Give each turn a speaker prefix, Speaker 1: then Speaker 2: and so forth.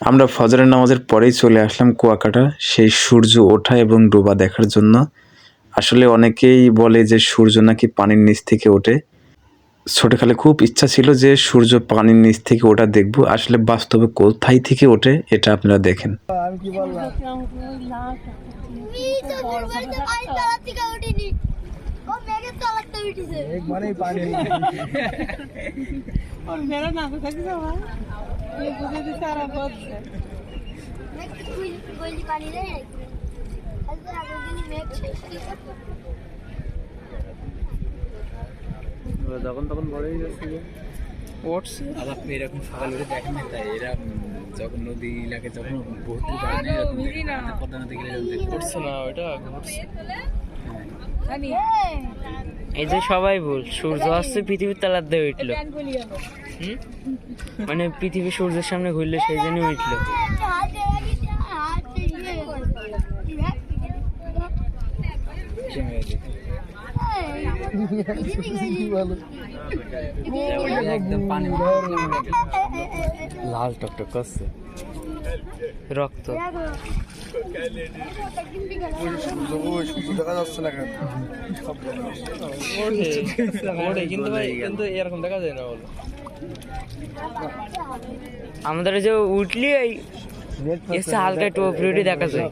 Speaker 1: আমরা ফজরের নামাজের পরেই চলে আসলাম কুয়াকাটা সেই সূর্য ওঠা এবং ডোবা দেখার জন্য। আসলে অনেকেই বলে যে সূর্য নাকি পানির নিচ থেকে ওঠে। ছোটকালে খুব ইচ্ছা ছিল যে সূর্য পানির নিচ থেকে ওঠা দেখব। আসলে বাস্তবে কোথায় থেকে ওঠে এটা আপনারা দেখেন।
Speaker 2: আমি কি বললাম মানে পানি যখন তখন বড়ই যাচ্ছে উঠছে আবার আপনি এরকম সকাল উঠে দেখেন না, তাই এরা যখন নদী এলাকায় যখন ভর্তি পারে না পদ্মা নদী গেলে ঘুরছে না, ওইটা ঘুরছে।
Speaker 3: এই যে সবাই বল সূর্য আসছে পৃথিবীর তলার দিয়ে উঠলো, মানে পৃথিবী সূর্যের সামনে ঘুরলে সেই জন্য উঠলো।
Speaker 2: একদম পানি
Speaker 3: লাল টকটক করছে রক্ত।
Speaker 2: দেখা যাচ্ছে না কিন্তু ভাই, কিন্তু এরকম দেখা যায় না বলো।
Speaker 3: আমাদের যে উঠলি এসে হালকা একটু দেখা যায়।